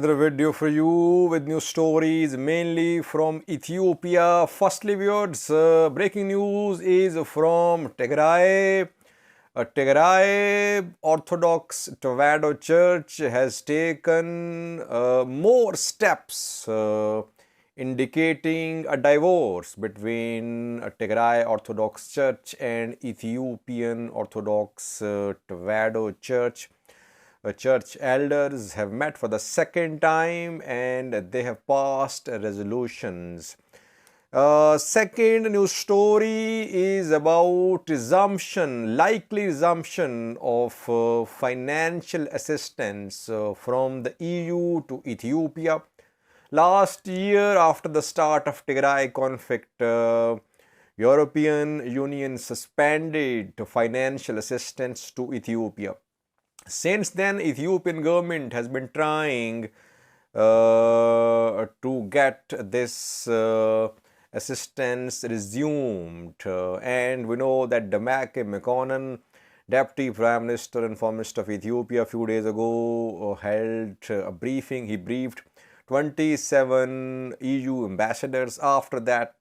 another video for you with new stories mainly from Ethiopia. Firstly, viewers, breaking news is from Tigray. Tigray Orthodox Church has taken more steps indicating a divorce between Tigray Orthodox Church and Ethiopian Orthodox Church. Church elders have met for the second time and they have passed resolutions. Second news story is about likely resumption of financial assistance from the EU to Ethiopia. Last year, after the start of Tigray conflict, European Union suspended financial assistance to Ethiopia. Since then, Ethiopian government has been trying to get this assistance resumed, and we know that Demeke Mekonnen, Deputy Prime Minister and Foreign Minister of Ethiopia, a few days ago held a briefing. He briefed 27 EU ambassadors. After that,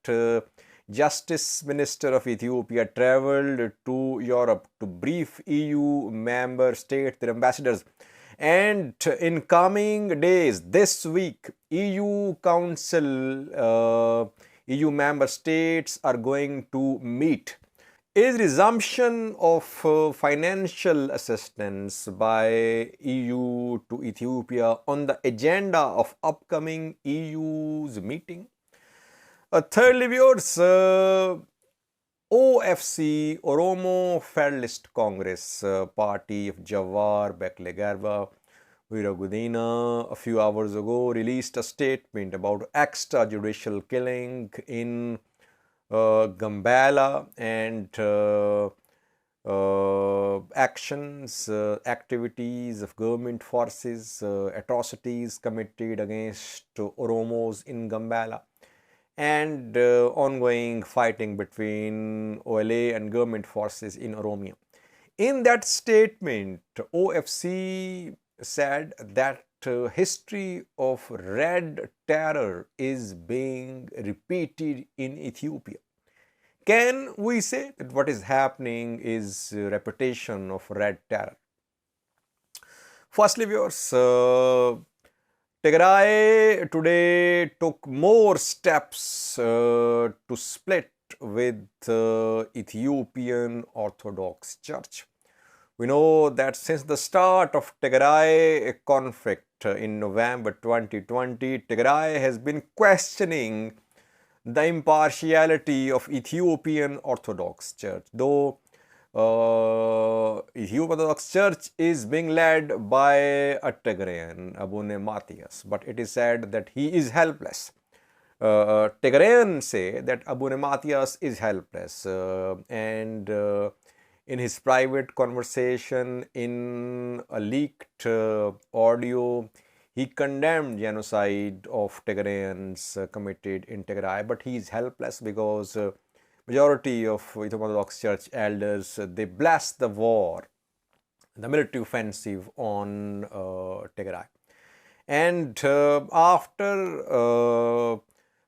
Justice Minister of Ethiopia traveled to Europe to brief EU member states, their ambassadors. And in coming days, this week, EU Council, EU member states are going to meet. Is resumption of financial assistance by EU to Ethiopia on the agenda of upcoming EU's meeting? Thirdly, viewers, OFC, Oromo Federalist Congress Party of Jawar Bekele Garba Viragudina, a few hours ago released a statement about extrajudicial killing in Gambela and actions, activities of government forces, atrocities committed against Oromos in Gambela, and ongoing fighting between OLA and government forces in Oromia. In that statement, OFC said that history of Red Terror is being repeated in Ethiopia. Can we say that what is happening is a repetition of Red Terror? Firstly, viewers, Tigray today took more steps to split with Ethiopian Orthodox Church. We know that since the start of Tigray conflict in November 2020, Tigray has been questioning the impartiality of Ethiopian Orthodox Church. Though Ethiopian Orthodox Church is being led by a Tigrayan, Abune Matthias, but it is said that he is helpless. Tigrayans say that Abune Matthias is helpless, and in his private conversation in a leaked audio, he condemned genocide of Tigrayans committed in Tigray, but he is helpless because majority of Ethiopian Orthodox Church elders, they bless the war, the military offensive on Tigray. And after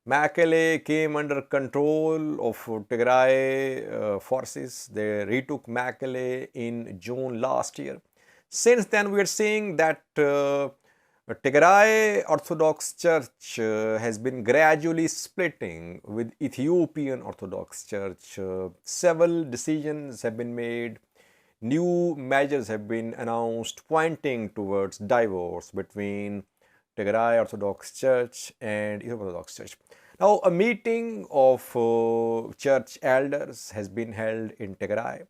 Mekele came under control of Tigray forces, they retook Mekele in June last year. Since then, we are seeing that Tigray Orthodox Church has been gradually splitting with Ethiopian Orthodox Church. Several decisions have been made. New measures have been announced pointing towards divorce between Tigray Orthodox Church and Ethiopian Orthodox Church. Now, a meeting of church elders has been held in Tigray.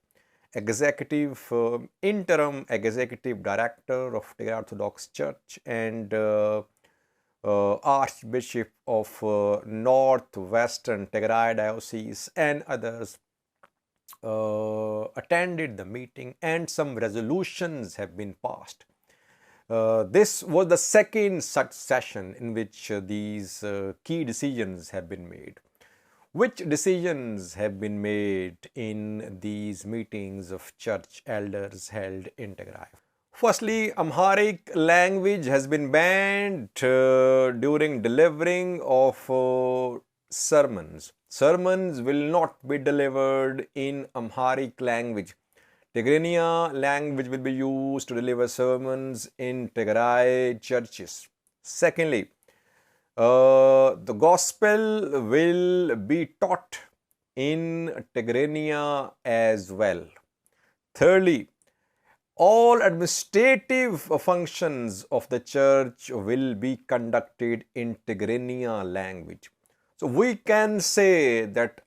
Interim executive director of Tigray Orthodox Church and Archbishop of Northwestern Tigray Diocese and others attended the meeting, and some resolutions have been passed. This was the second such session in which these key decisions have been made. Which decisions have been made in these meetings of church elders held in Tigray? Firstly, Amharic language has been banned during delivering of sermons. Sermons will not be delivered in Amharic language. Tigray language will be used to deliver sermons in Tigray churches. Secondly, the gospel will be taught in Tigray as well. Thirdly, all administrative functions of the church will be conducted in Tigray language. So we can say that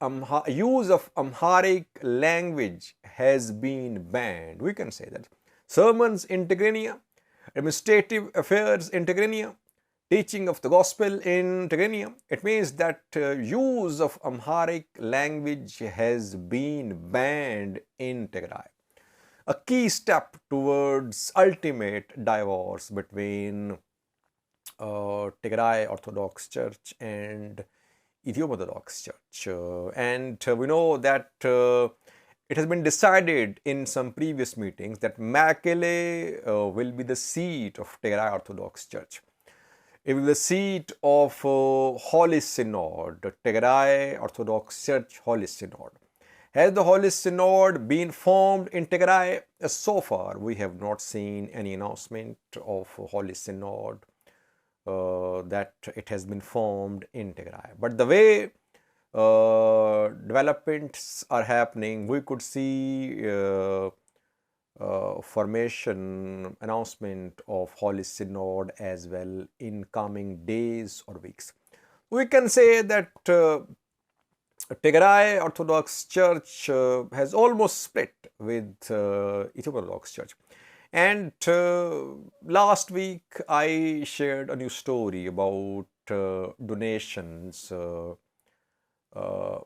use of Amharic language has been banned. We can say that sermons in Tigray, administrative affairs in Tigray, teaching of the gospel in Tigray. It means that use of Amharic language has been banned in Tigray. A key step towards ultimate divorce between Tigray Orthodox Church and Ethiopian Orthodox Church. And we know that it has been decided in some previous meetings that Mekelle will be the seat of Tigray Orthodox Church. It will be the seat of Holy Synod, Tigray Orthodox Church Holy Synod. Has the Holy Synod been formed in Tigray? So far, we have not seen any announcement of Holy Synod that it has been formed in Tigray. But the way developments are happening, we could see formation announcement of Holy Synod as well in coming days or weeks. We can say that Tigray Orthodox Church has almost split with Ethiopian Orthodox Church. And last week I shared a new story about donations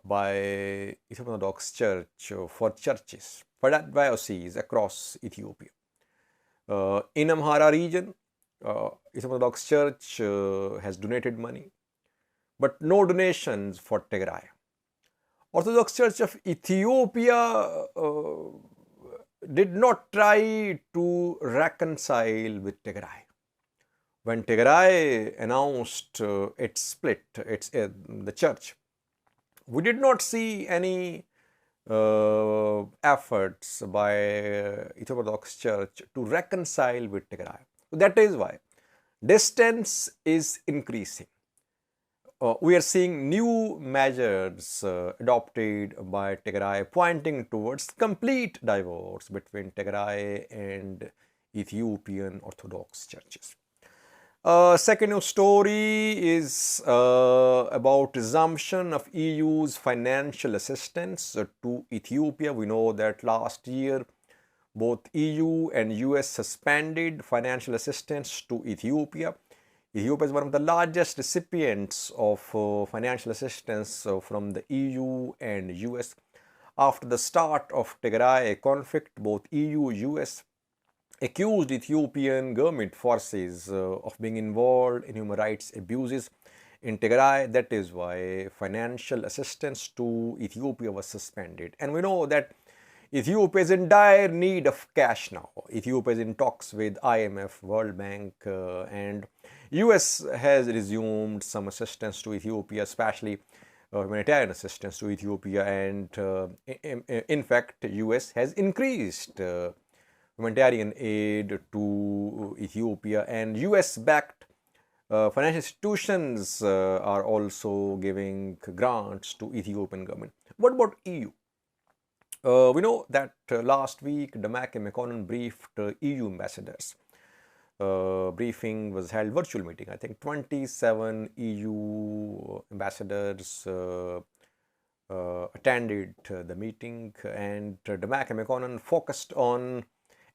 by Ethiopian Orthodox Church for churches, for dioceses across Ethiopia. In Amhara region, Ethiopian Orthodox Church has donated money, but no donations for Tigray. Orthodox Church of Ethiopia did not try to reconcile with Tigray. When Tigray announced its split, the church, we did not see any efforts by Ethiopian Orthodox Church to reconcile with Tigray. That is why distance is increasing. We are seeing new measures adopted by Tigray pointing towards complete divorce between Tigray and Ethiopian Orthodox churches. Second news story is about resumption of EU's financial assistance to Ethiopia. We know that last year both EU and US suspended financial assistance to Ethiopia. Ethiopia is one of the largest recipients of financial assistance from the EU and US. After the start of Tigray conflict, both EU and US accused Ethiopian government forces of being involved in human rights abuses in Tigray. That is why financial assistance to Ethiopia was suspended. And we know that Ethiopia is in dire need of cash now. Ethiopia is in talks with IMF, World Bank, and US has resumed some assistance to Ethiopia, especially humanitarian assistance to Ethiopia. And in fact, US has increased humanitarian aid to Ethiopia, and US-backed financial institutions are also giving grants to Ethiopian government. What about EU? We know that last week, Damak and McConnell briefed EU ambassadors. Briefing was held virtual meeting. I think 27 EU ambassadors attended the meeting, and Damak and McConnell focused on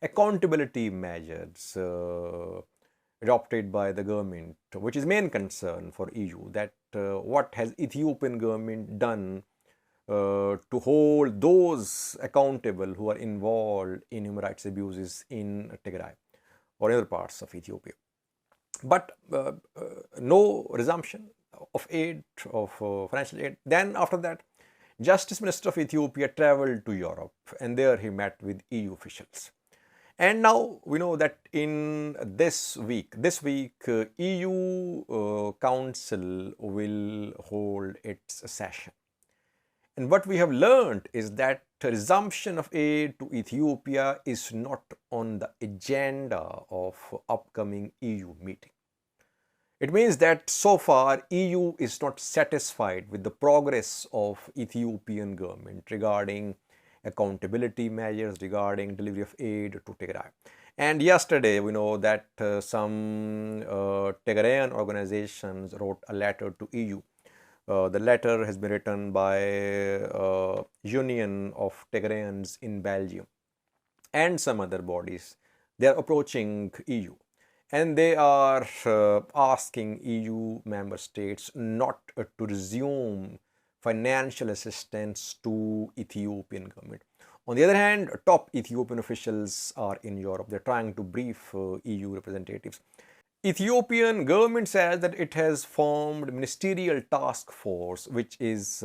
accountability measures adopted by the government, which is main concern for EU, that what has Ethiopian government done to hold those accountable who are involved in human rights abuses in Tigray or other parts of Ethiopia. But no resumption of aid, of financial aid. Then after that, Justice Minister of Ethiopia traveled to Europe, and there he met with EU officials. And now we know that in this week, EU Council will hold its session. And what we have learned is that resumption of aid to Ethiopia is not on the agenda of upcoming EU meeting. It means that so far EU is not satisfied with the progress of Ethiopian government regarding accountability measures, regarding delivery of aid to Tigray. And yesterday we know that some Tigrayan organizations wrote a letter to EU. The letter has been written by Union of Tigrayans in Belgium and some other bodies. They are approaching EU. And they are asking EU member states not to resume financial assistance to Ethiopian government. On the other hand, top Ethiopian officials are in Europe. They're trying to brief EU representatives. Ethiopian government says that it has formed ministerial task force which is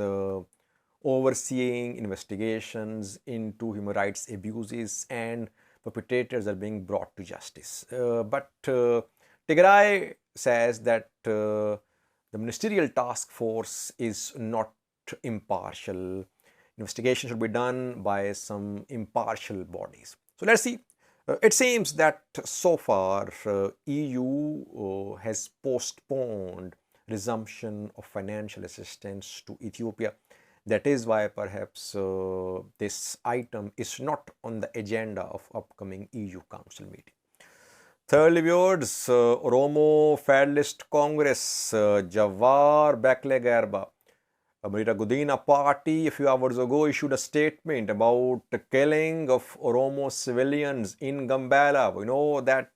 overseeing investigations into human rights abuses, and perpetrators are being brought to justice. But Tigray says that the ministerial task force is not impartial. Investigation should be done by some impartial bodies. So let's see. It seems that so far EU has postponed resumption of financial assistance to Ethiopia. That is why perhaps this item is not on the agenda of upcoming EU Council meeting. Thirdly, viewers, Oromo Federalist Congress, Jawar Bekele Garba, Amharic Gudina party a few hours ago issued a statement about the killing of Oromo civilians in Gambela. We know that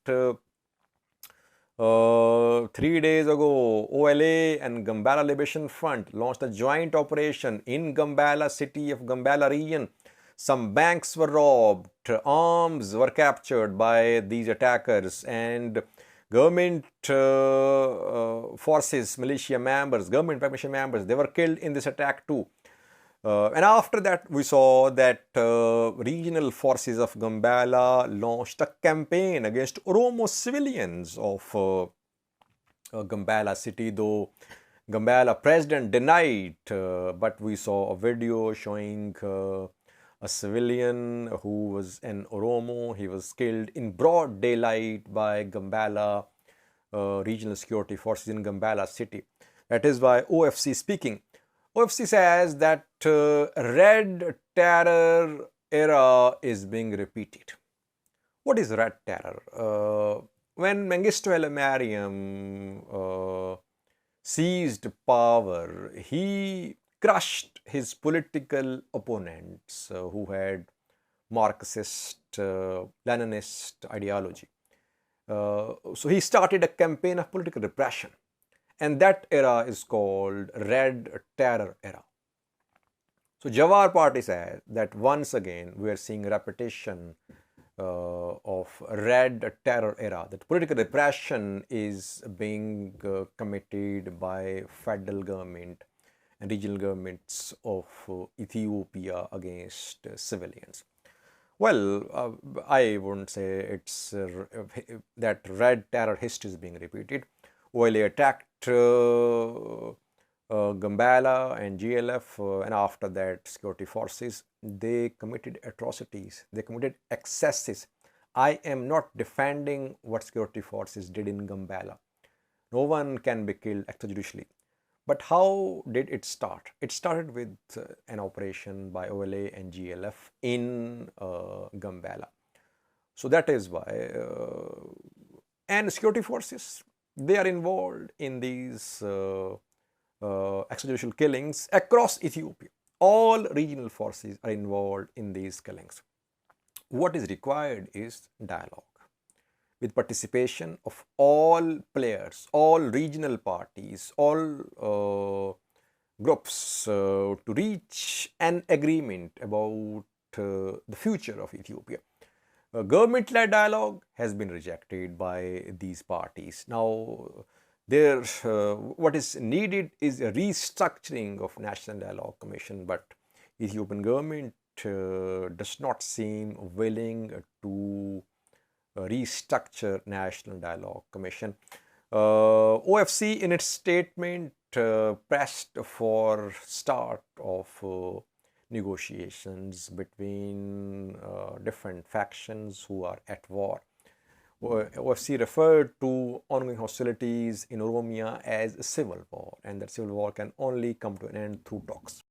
3 days ago, OLA and Gambela Liberation Front launched a joint operation in Gambela city of Gambela region. Some banks were robbed, arms were captured by these attackers, and government forces, militia members, government militia members, they were killed in this attack too. And after that, we saw that regional forces of Gambela launched a campaign against Oromo civilians of Gambela city, though Gambela president denied, but we saw a video showing a civilian who was an Oromo. He was killed in broad daylight by Gambela regional security forces in Gambela city. That is why OFC speaking. OFC says that Red Terror era is being repeated. What is Red Terror? When Mengistu Haile Mariam seized power, he crushed his political opponents who had Marxist, Leninist ideology. So he started a campaign of political repression, and that era is called Red Terror era. So Jawar party says that once again we are seeing repetition of Red Terror era, that political repression is being committed by federal government and regional governments of Ethiopia against civilians. Well, I wouldn't say it's that Red Terror history is being repeated. OLA attacked Gambela and GLF, and after that security forces, they committed atrocities, they committed excesses. I am not defending what security forces did in Gambela. No one can be killed extrajudicially. But how did it start? It started with an operation by OLA and GLF in Gambela. So that is why, and security forces, they are involved in these extrajudicial killings across Ethiopia. All regional forces are involved in these killings. What is required is dialogue with participation of all players, all regional parties, all groups to reach an agreement about the future of Ethiopia. Government-led dialogue has been rejected by these parties. Now, what is needed is a restructuring of National Dialogue Commission, but Ethiopian government does not seem willing to restructure National Dialogue Commission. OFC in its statement pressed for start of negotiations between different factions who are at war. OFC referred to ongoing hostilities in Oromia as a civil war, and that civil war can only come to an end through talks.